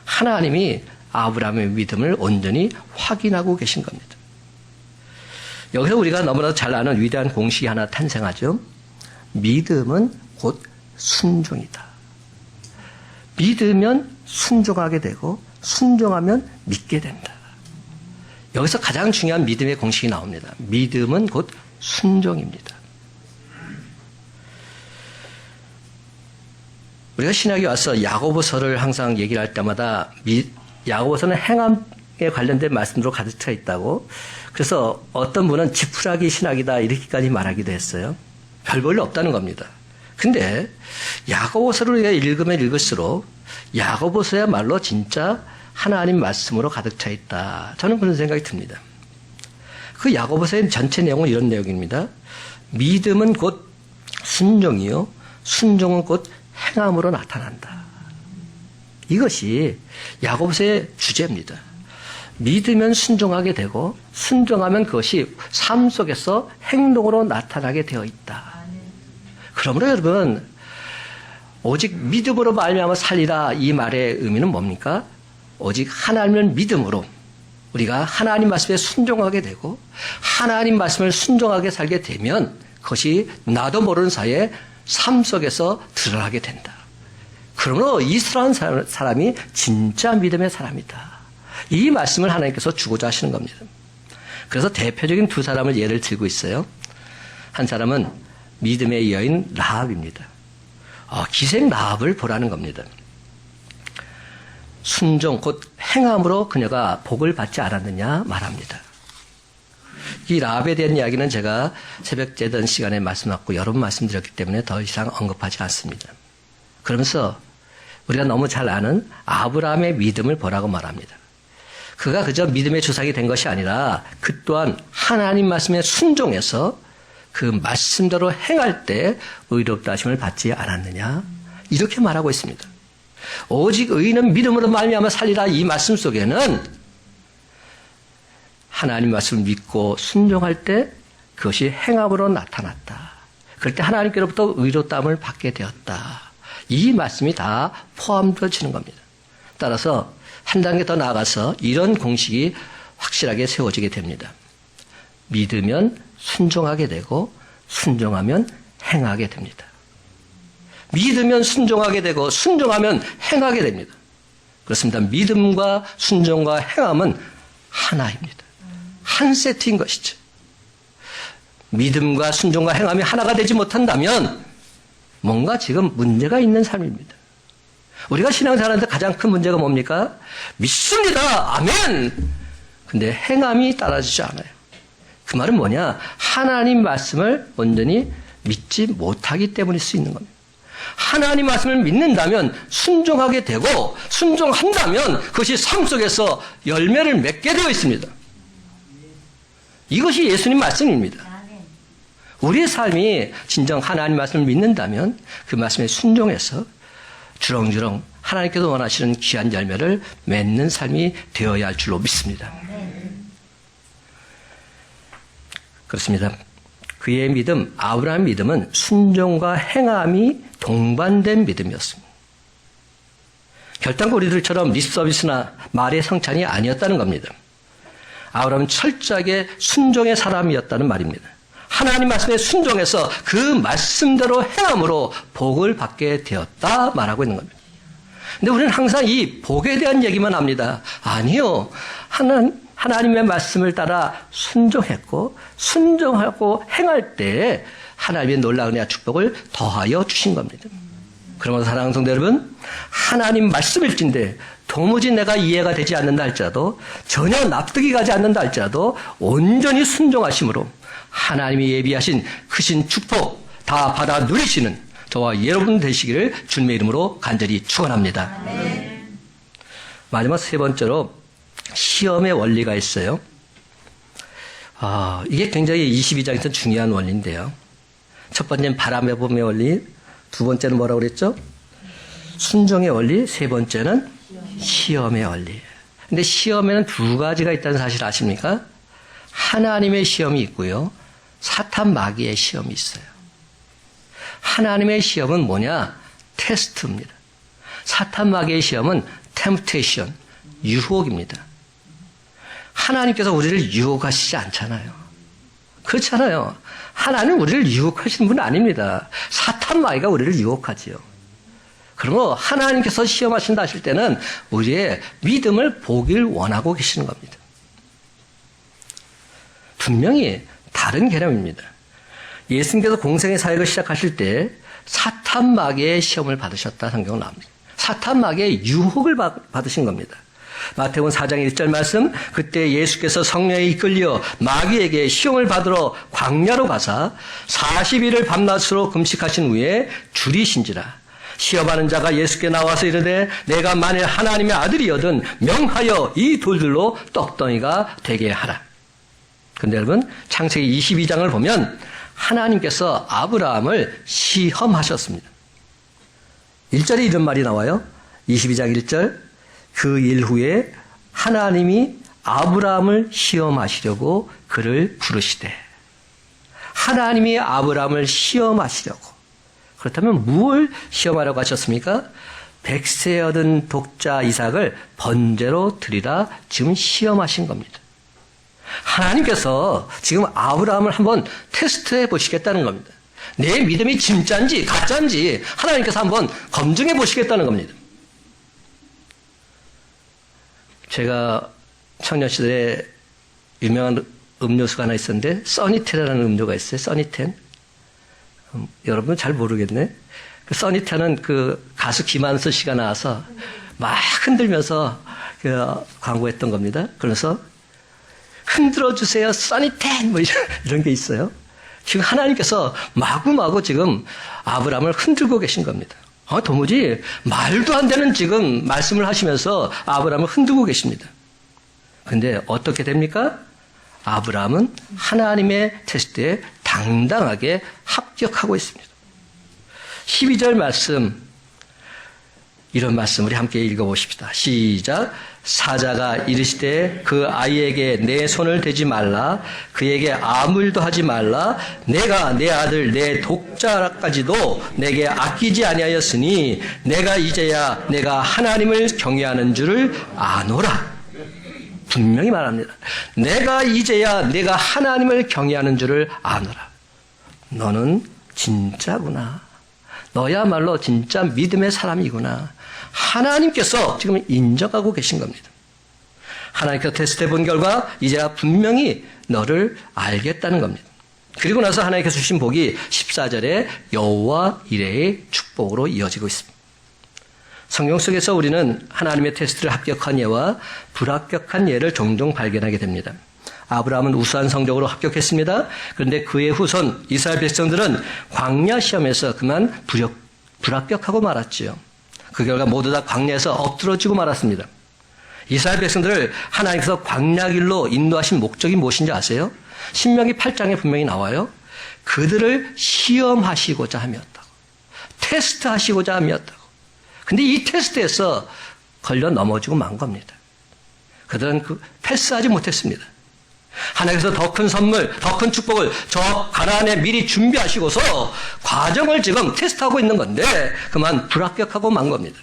하나님이 아브라함의 믿음을 온전히 확인하고 계신 겁니다. 여기서 우리가 너무나 잘 아는 위대한 공식이 하나 탄생하죠. 믿음은 곧 순종이다. 믿으면 순종하게 되고 순종하면 믿게 된다. 여기서 가장 중요한 믿음의 공식이 나옵니다. 믿음은 곧 순종입니다. 우리가 신학에 와서 야고보서를 항상 얘기를 할 때마다 야고보서는 행함에 관련된 말씀으로 가득 차 있다고, 그래서 어떤 분은 지푸라기 신학이다 이렇게까지 말하기도 했어요. 별 볼일 없다는 겁니다. 근데 야고보서를 우리가 읽으면 읽을수록 야고보서야말로 진짜 하나님 말씀으로 가득 차 있다. 저는 그런 생각이 듭니다. 그 야고보서의 전체 내용은 이런 내용입니다. 믿음은 곧 순종이요, 순종은 곧 행함으로 나타난다. 이것이 야고보서의 주제입니다. 믿으면 순종하게 되고 순종하면 그것이 삶 속에서 행동으로 나타나게 되어 있다. 그러므로 여러분, 오직 믿음으로 말미암아 살리라 이 말의 의미는 뭡니까? 오직 하나님을 믿음으로 우리가 하나님 말씀에 순종하게 되고 하나님 말씀을 순종하게 살게 되면 그것이 나도 모르는 사이에 삶 속에서 드러나게 된다. 그러므로 이스라엘 사람이 진짜 믿음의 사람이다. 이 말씀을 하나님께서 주고자 하시는 겁니다. 그래서 대표적인 두 사람을 예를 들고 있어요. 한 사람은 믿음의 여인 라합입니다. 기생 라합을 보라는 겁니다. 순종 곧 행함으로 그녀가 복을 받지 않았느냐 말합니다. 이 라합에 대한 이야기는 제가 새벽 제단 시간에 말씀하고 여러 번 말씀드렸기 때문에 더 이상 언급하지 않습니다. 그러면서 우리가 너무 잘 아는 아브라함의 믿음을 보라고 말합니다. 그가 그저 믿음의 조상이 된 것이 아니라 그 또한 하나님 말씀에 순종해서 그 말씀대로 행할 때 의롭다 하심을 받지 않았느냐 이렇게 말하고 있습니다. 오직 의인은 믿음으로 말미암아 살리라 이 말씀 속에는 하나님 말씀을 믿고 순종할 때 그것이 행함으로 나타났다. 그럴 때 하나님께로부터 의롭다함을 받게 되었다. 이 말씀이 다 포함되어지는 겁니다. 따라서 한 단계 더 나아가서 이런 공식이 확실하게 세워지게 됩니다. 믿으면 순종하게 되고 순종하면 행하게 됩니다. 믿으면 순종하게 되고 순종하면 행하게 됩니다. 그렇습니다. 믿음과 순종과 행함은 하나입니다. 한 세트인 것이죠. 믿음과 순종과 행함이 하나가 되지 못한다면 뭔가 지금 문제가 있는 삶입니다. 우리가 신앙생활하는데 가장 큰 문제가 뭡니까? 믿습니다. 아멘. 근데 행함이 따라주지 않아요. 그 말은 뭐냐? 하나님 말씀을 온전히 믿지 못하기 때문일 수 있는 겁니다. 하나님 말씀을 믿는다면 순종하게 되고 순종한다면 그것이 삶 속에서 열매를 맺게 되어 있습니다. 이것이 예수님 말씀입니다. 우리의 삶이 진정 하나님 말씀을 믿는다면 그 말씀에 순종해서 주렁주렁 하나님께서 원하시는 귀한 열매를 맺는 삶이 되어야 할 줄로 믿습니다. 그렇습니다. 그의 믿음, 아브라함의 믿음은 순종과 행함이 동반된 믿음이었습니다. 결단코 우리들처럼 립서비스나 말의 성찬이 아니었다는 겁니다. 아브라함은 철저하게 순종의 사람이었다는 말입니다. 하나님 말씀에 순종해서 그 말씀대로 행함으로 복을 받게 되었다 말하고 있는 겁니다. 근데 우리는 항상 이 복에 대한 얘기만 합니다. 아니요. 하나님의 말씀을 따라 순종했고 순종하고 행할 때 하나님의 놀라운 은혜와 축복을 더하여 주신 겁니다. 그러면서 사랑하는 성도 여러분, 하나님 말씀일진데 도무지 내가 이해가 되지 않는다 할지라도 전혀 납득이 가지 않는다 할지라도 온전히 순종하심으로 하나님이 예비하신 크신 축복 다 받아 누리시는 저와 여러분 되시기를 주님의 이름으로 간절히 축원합니다. 마지막 세 번째로 시험의 원리가 있어요. 이게 굉장히 22장에서 중요한 원리인데요. 첫 번째는 바람의 봄의 원리, 두 번째는 뭐라고 그랬죠? 순종의 원리, 세 번째는 시험의 원리. 근데 시험에는 두 가지가 있다는 사실 아십니까? 하나님의 시험이 있고요. 사탄 마귀의 시험이 있어요. 하나님의 시험은 뭐냐? 테스트입니다. 사탄 마귀의 시험은 temptation, 유혹입니다. 하나님께서 우리를 유혹하시지 않잖아요. 그렇잖아요. 하나님 우리를 유혹하시는 분은 아닙니다. 사탄 마귀가 우리를 유혹하지요. 그러므로 하나님께서 시험하신다 하실 때는 우리의 믿음을 보길 원하고 계시는 겁니다. 분명히 다른 개념입니다. 예수님께서 공생의 사역을 시작하실 때 사탄 마귀의 시험을 받으셨다 성경은 나옵니다. 사탄 마귀의 유혹을 받으신 겁니다. 마태복음 4장 1절 말씀, 그때 예수께서 성령에 이끌려 마귀에게 시험을 받으러 광야로 가사 40일을 밤낮으로 금식하신 후에 줄이신지라. 시험하는 자가 예수께 나와서 이르되 내가 만일 하나님의 아들이여든 명하여 이 돌들로 떡덩이가 되게 하라. 근데 여러분 창세기 22장을 보면 하나님께서 아브라함을 시험하셨습니다. 1절에 이런 말이 나와요. 22장 1절, 그 일 후에 하나님이 아브라함을 시험하시려고 그를 부르시되. 하나님이 아브라함을 시험하시려고. 그렇다면 무엇을 시험하려고 하셨습니까? 100세 얻은 독자 이삭을 번제로 드리라 지금 시험하신 겁니다. 하나님께서 지금 아브라함을 한번 테스트해 보시겠다는 겁니다. 내 믿음이 진짜인지 가짜인지 하나님께서 한번 검증해 보시겠다는 겁니다. 제가 청년 시절에 유명한 음료수가 하나 있었는데 써니텐이라는 음료가 있어요. 써니텐. 여러분 잘 모르겠네. 그 써니텐은 그 가수 김한수 씨가 나와서 막 흔들면서 그 광고했던 겁니다. 그래서 흔들어 주세요, 써니텐 뭐 이런 게 있어요. 지금 하나님께서 마구마구 지금 아브라함을 흔들고 계신 겁니다. 도무지 말도 안 되는 지금 말씀을 하시면서 아브라함을 흔들고 계십니다. 근데 어떻게 됩니까? 아브라함은 하나님의 테스트에 당당하게 합격하고 있습니다. 12절 말씀, 이런 말씀 우리 함께 읽어보십시다. 시작. 사자가 이르시되 그 아이에게 내 손을 대지 말라, 그에게 아무 일도 하지 말라, 내가 내 아들 내 독자까지도 내게 아끼지 아니하였으니 내가 이제야 내가 하나님을 경외하는 줄을 아노라. 분명히 말합니다. 내가 이제야 내가 하나님을 경외하는 줄을 아노라. 너는 진짜구나. 너야말로 진짜 믿음의 사람이구나. 하나님께서 지금 인정하고 계신 겁니다. 하나님께서 테스트해 본 결과 이제야 분명히 너를 알겠다는 겁니다. 그리고 나서 하나님께서 주신 복이 14절에 여호와 이레의 축복으로 이어지고 있습니다. 성경 속에서 우리는 하나님의 테스트를 합격한 예와 불합격한 예를 종종 발견하게 됩니다. 아브라함은 우수한 성적으로 합격했습니다. 그런데 그의 후손 이스라엘 백성들은 광야 시험에서 그만 불합격하고 말았지요. 그 결과 모두 다 광야에서 엎드러지고 말았습니다. 이스라엘 백성들을 하나님께서 광야 길로 인도하신 목적이 무엇인지 아세요? 신명기 8장에 분명히 나와요. 그들을 시험하시고자 함이었다고. 테스트하시고자 함이었다고. 근데 이 테스트에서 걸려 넘어지고 만 겁니다. 그들은 패스하지 못했습니다. 하나님께서 더 큰 선물, 더 큰 축복을 저 가나안에 미리 준비하시고서 과정을 지금 테스트하고 있는 건데 그만 불합격하고 만 겁니다.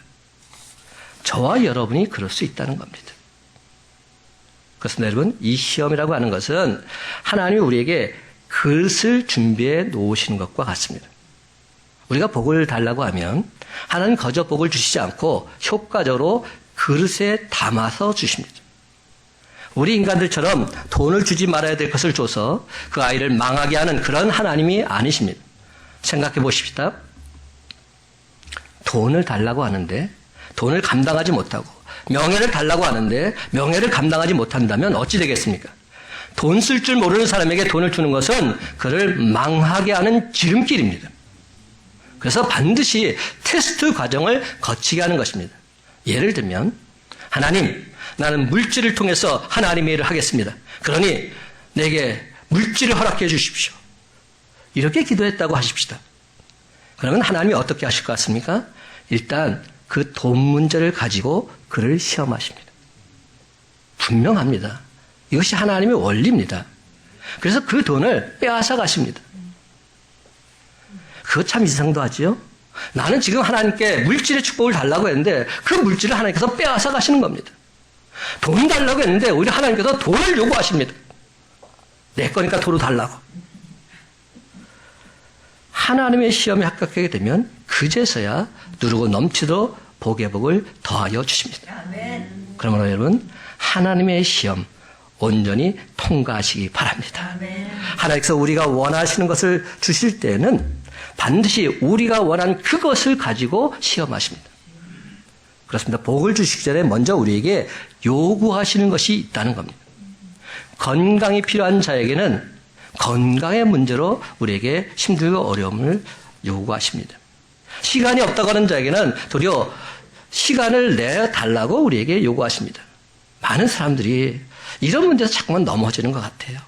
저와 여러분이 그럴 수 있다는 겁니다. 그래서 여러분, 이 시험이라고 하는 것은 하나님이 우리에게 그릇을 준비해 놓으시는 것과 같습니다. 우리가 복을 달라고 하면 하나님 거저 복을 주시지 않고 효과적으로 그릇에 담아서 주십니다. 우리 인간들처럼 돈을 주지 말아야 될 것을 줘서 그 아이를 망하게 하는 그런 하나님이 아니십니다. 생각해 보십시다. 돈을 달라고 하는데 돈을 감당하지 못하고 명예를 달라고 하는데 명예를 감당하지 못한다면 어찌 되겠습니까? 돈 쓸 줄 모르는 사람에게 돈을 주는 것은 그를 망하게 하는 지름길입니다. 그래서 반드시 테스트 과정을 거치게 하는 것입니다. 예를 들면 하나님, 나는 물질을 통해서 하나님의 일을 하겠습니다. 그러니 내게 물질을 허락해 주십시오. 이렇게 기도했다고 하십시다. 그러면 하나님이 어떻게 하실 것 같습니까? 일단 그 돈 문제를 가지고 그를 시험하십니다. 분명합니다. 이것이 하나님의 원리입니다. 그래서 그 돈을 빼앗아 가십니다. 그거 참 이상도 하지요. 나는 지금 하나님께 물질의 축복을 달라고 했는데 그 물질을 하나님께서 빼앗아 가시는 겁니다. 돈 달라고 했는데 오히려 하나님께서 돈을 요구하십니다. 내 거니까 도로 달라고. 하나님의 시험에 합격하게 되면 그제서야 누르고 넘치도록 복의 복을 더하여 주십니다. 그러므로 여러분, 하나님의 시험 온전히 통과하시기 바랍니다. 하나님께서 우리가 원하시는 것을 주실 때는 반드시 우리가 원한 그것을 가지고 시험하십니다. 그렇습니다. 복을 주시기 전에 먼저 우리에게 요구하시는 것이 있다는 겁니다. 건강이 필요한 자에게는 건강의 문제로 우리에게 힘들고 어려움을 요구하십니다. 시간이 없다고 하는 자에게는 도리어 시간을 내달라고 우리에게 요구하십니다. 많은 사람들이 이런 문제에서 자꾸만 넘어지는 것 같아요.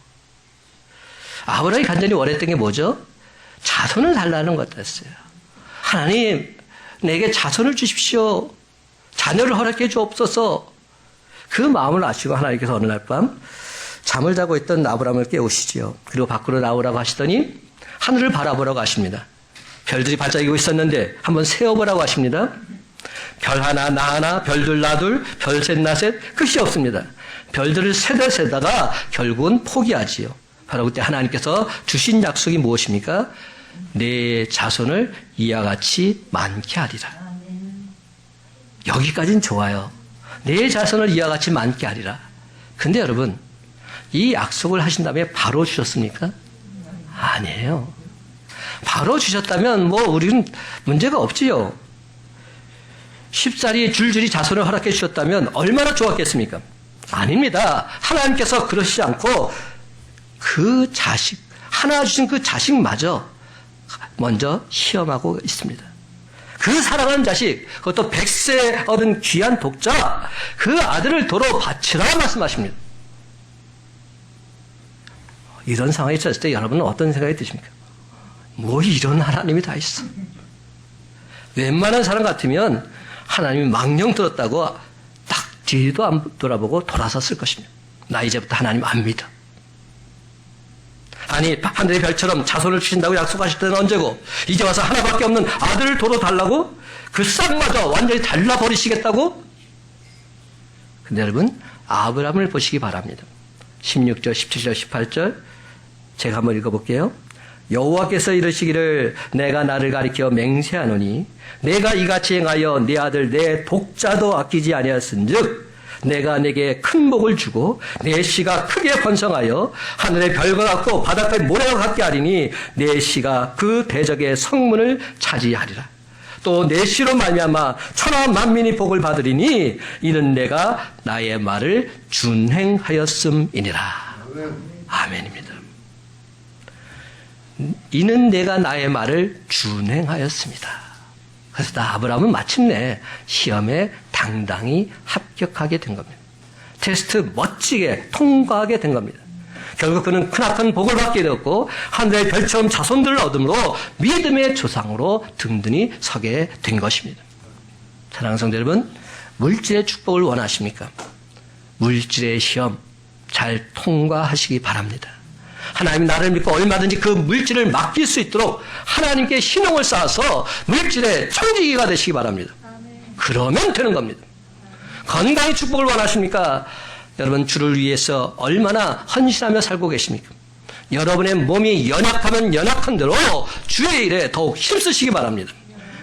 아브라함이 간절히 원했던 게 뭐죠? 자손을 달라는 것이었어요. 하나님, 내게 자손을 주십시오. 자녀를 허락해 주옵소서. 그 마음을 아시고 하나님께서 어느 날 밤 잠을 자고 있던 아브라함을 깨우시지요. 그리고 밖으로 나오라고 하시더니 하늘을 바라보라고 하십니다. 별들이 반짝이고 있었는데 한번 세어보라고 하십니다. 별 하나, 나 하나, 별둘, 나 둘, 별 셋, 나 셋, 끝이 없습니다. 별들을 세다가 결국은 포기하지요. 바로 그때 하나님께서 주신 약속이 무엇입니까? 내 자손을 이와 같이 많게 하리라. 여기까지는 좋아요. 내 자손을 이와 같이 많게 하리라. 근데 여러분, 이 약속을 하신 다음에 바로 주셨습니까? 아니에요. 바로 주셨다면 우리는 문제가 없지요. 쉽사리 줄줄이 자손을 허락해 주셨다면 얼마나 좋았겠습니까? 아닙니다. 하나님께서 그러시지 않고 그 자식, 하나 주신 그 자식마저 먼저 시험하고 있습니다. 그 사랑하는 자식, 그것도 100세 얻은 귀한 독자, 그 아들을 도로 바치라 말씀하십니다. 이런 상황이 있었을 때 여러분은 어떤 생각이 드십니까? 이런 하나님이 다 있어. 웬만한 사람 같으면 하나님이 망령 들었다고 딱 뒤도 안 돌아보고 돌아섰을 것입니다. 나 이제부터 하나님 안 믿어. 아니, 하늘의 별처럼 자손을 주신다고 약속하실 때는 언제고, 이제 와서 하나밖에 없는 아들을 도로 달라고? 그 싹마저 완전히 달라버리시겠다고? 근데 여러분, 아브라함을 보시기 바랍니다. 16절, 17절, 18절 제가 한번 읽어볼게요. 여호와께서 이르시기를 내가 나를 가리켜 맹세하노니 내가 이같이 행하여 네 아들 내 독자도 아끼지 아니하였은즉 내가 내게 큰 복을 주고 내 씨가 크게 번성하여 하늘의 별과 같고 바닷가의 모래와 같게 하리니 내 씨가 그 대적의 성문을 차지하리라. 또 내 씨로 말미암아 천하 만민이 복을 받으리니 이는 내가 나의 말을 준행하였음이니라. 아멘입니다. 이는 내가 나의 말을 준행하였습니다. 그래서 아브라함은 마침내 시험에 당당히 합격하게 된 겁니다. 테스트 멋지게 통과하게 된 겁니다. 결국 그는 크나큰 복을 받게 되었고 하늘의 별처럼 자손들을 얻음으로 믿음의 조상으로 든든히 서게 된 것입니다. 사랑하는 성도 여러분, 물질의 축복을 원하십니까? 물질의 시험 잘 통과하시기 바랍니다. 하나님이 나를 믿고 얼마든지 그 물질을 맡길 수 있도록 하나님께 신용을 쌓아서 물질의 청지기가 되시기 바랍니다. 그러면 되는 겁니다. 건강의 축복을 원하십니까? 여러분, 주를 위해서 얼마나 헌신하며 살고 계십니까? 여러분의 몸이 연약하면 연약한 대로 주의 일에 더욱 힘쓰시기 바랍니다.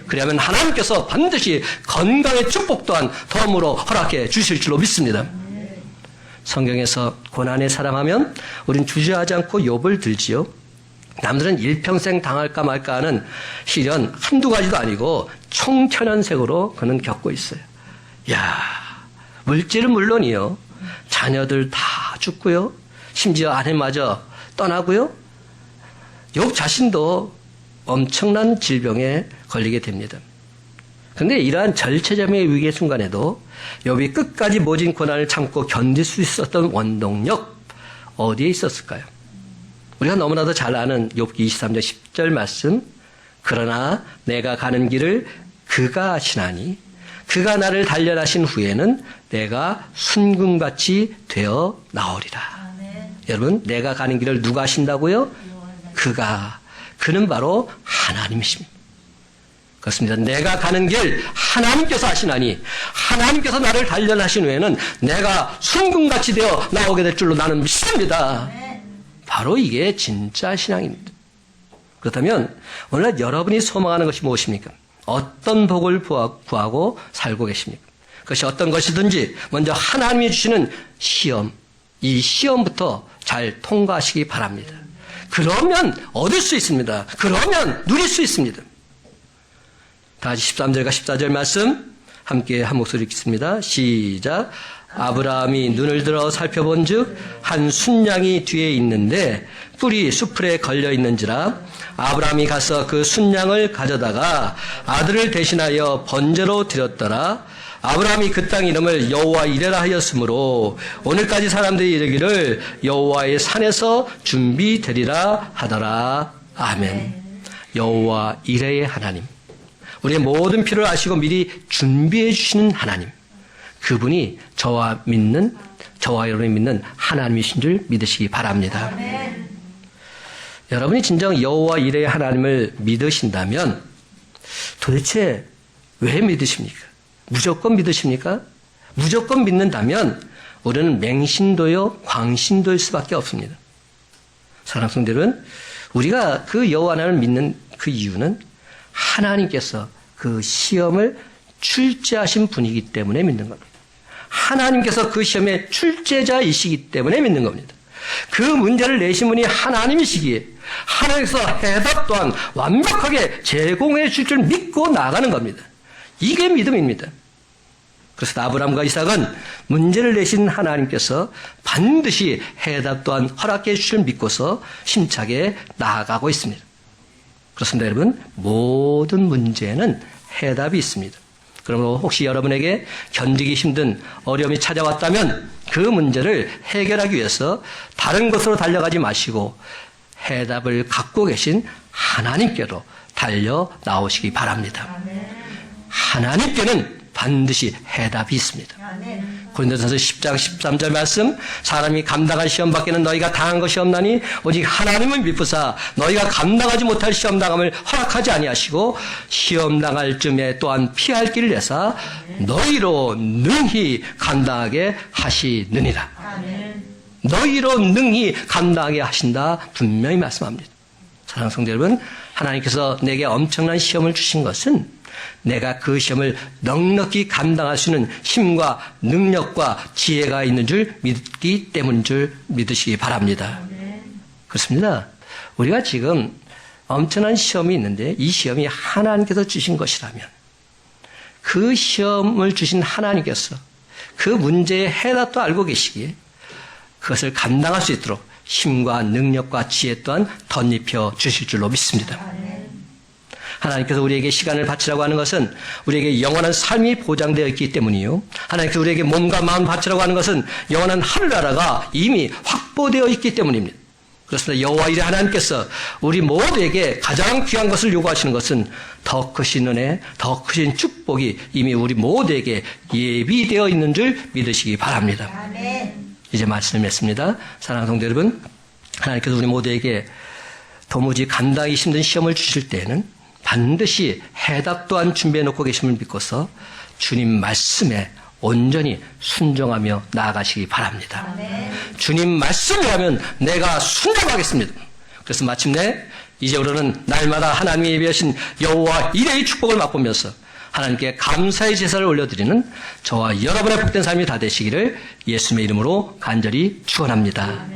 그러면 하나님께서 반드시 건강의 축복 또한 덤으로 허락해 주실 줄로 믿습니다. 성경에서 고난에 사랑하면 우린 주저하지 않고 욥을 들지요. 남들은 일평생 당할까 말까 하는 시련 한두 가지도 아니고 총천연색으로 그는 겪고 있어요. 물질은 물론이요. 자녀들 다 죽고요. 심지어 아내마저 떠나고요. 욥 자신도 엄청난 질병에 걸리게 됩니다. 그런데 이러한 절체절명의 위기의 순간에도 욥이 끝까지 모진 고난을 참고 견딜 수 있었던 원동력 어디에 있었을까요? 우리가 너무나도 잘 아는 욥기 23장 10절 말씀, 그러나 내가 가는 길을 그가 아시나니 그가 나를 단련하신 후에는 내가 순금같이 되어 나오리라. 여러분, 내가 가는 길을 누가 하신다고요? 그는 바로 하나님이십니다. 그렇습니다. 내가 가는 길 하나님께서 하시나니 하나님께서 나를 단련하신 후에는 내가 순금같이 되어 나오게 될 줄로 나는 믿습니다. 바로 이게 진짜 신앙입니다. 그렇다면 오늘날 여러분이 소망하는 것이 무엇입니까? 어떤 복을 구하고 살고 계십니까? 그것이 어떤 것이든지 먼저 하나님이 주시는 시험, 이 시험부터 잘 통과하시기 바랍니다. 그러면 얻을 수 있습니다. 그러면 누릴 수 있습니다. 다시 13절과 14절 말씀 함께 한 목소리 읽겠습니다. 시작. 아브라함이 눈을 들어 살펴본 즉 한 순양이 뒤에 있는데 뿔이 수풀에 걸려 있는지라 아브라함이 가서 그 순양을 가져다가 아들을 대신하여 번제로 드렸더라. 아브라함이 그 땅 이름을 여호와 이레라 하였으므로 오늘까지 사람들이 이르기를 여호와의 산에서 준비되리라 하더라. 아멘. 여호와 이레의 하나님, 우리의 모든 필요를 아시고 미리 준비해 주시는 하나님, 그분이 저와 여러분이 믿는 하나님이신 줄 믿으시기 바랍니다. 아멘. 여러분이 진정 여호와 이레의 하나님을 믿으신다면 도대체 왜 믿으십니까? 무조건 믿으십니까? 무조건 믿는다면 우리는 맹신도요 광신도일 수밖에 없습니다. 사랑하는 성도들은 우리가 그 여호와 하나님을 믿는 그 이유는 하나님께서 그 시험을 출제하신 분이기 때문에 믿는 겁니다. 하나님께서 그 시험의 출제자이시기 때문에 믿는 겁니다. 그 문제를 내신 분이 하나님이시기에 하나님께서 해답 또한 완벽하게 제공해 줄 줄 믿고 나가는 겁니다. 이게 믿음입니다. 그래서 아브라함과 이삭은 문제를 내신 하나님께서 반드시 해답 또한 허락해 주실 줄 믿고서 힘차게 나아가고 있습니다. 그렇습니다, 여러분. 모든 문제는 해답이 있습니다. 그러므로 혹시 여러분에게 견디기 힘든 어려움이 찾아왔다면 그 문제를 해결하기 위해서 다른 곳으로 달려가지 마시고 해답을 갖고 계신 하나님께로 달려 나오시기 바랍니다. 하나님께는 반드시 해답이 있습니다. 고린도전서 10장 13절 말씀, 사람이 감당할 시험 밖에는 너희가 당한 것이 없나니 오직 하나님을 믿으사 너희가 감당하지 못할 시험 당함을 허락하지 아니하시고 시험 당할 쯤에 또한 피할 길을 내사 너희로 능히 감당하게 하시느니라. 너희로 능히 감당하게 하신다 분명히 말씀합니다. 사랑하는 성도 여러분, 하나님께서 내게 엄청난 시험을 주신 것은 내가 그 시험을 넉넉히 감당할 수 있는 힘과 능력과 지혜가 있는 줄 믿기 때문인 줄 믿으시기 바랍니다. 그렇습니다. 우리가 지금 엄청난 시험이 있는데 이 시험이 하나님께서 주신 것이라면 그 시험을 주신 하나님께서 그 문제의 해답도 알고 계시기에 그것을 감당할 수 있도록 힘과 능력과 지혜 또한 덧입혀 주실 줄로 믿습니다. 하나님께서 우리에게 시간을 바치라고 하는 것은 우리에게 영원한 삶이 보장되어 있기 때문이요. 하나님께서 우리에게 몸과 마음 바치라고 하는 것은 영원한 하늘나라가 이미 확보되어 있기 때문입니다. 그렇습니다. 여호와 이레 하나님께서 우리 모두에게 가장 귀한 것을 요구하시는 것은 더 크신 은혜, 더 크신 축복이 이미 우리 모두에게 예비되어 있는 줄 믿으시기 바랍니다. 아멘. 이제 말씀을 맺습니다. 사랑하는 성도 여러분, 하나님께서 우리 모두에게 도무지 감당하기 힘든 시험을 주실 때에는 반드시 해답 또한 준비해 놓고 계심을 믿고서 주님 말씀에 온전히 순종하며 나아가시기 바랍니다. 아멘. 주님 말씀이라면 내가 순종하겠습니다. 그래서 마침내 이제 우리는 날마다 하나님이 예비하신 여호와 이레의 축복을 맛보면서 하나님께 감사의 제사를 올려드리는 저와 여러분의 복된 삶이 다 되시기를 예수님의 이름으로 간절히 축원합니다.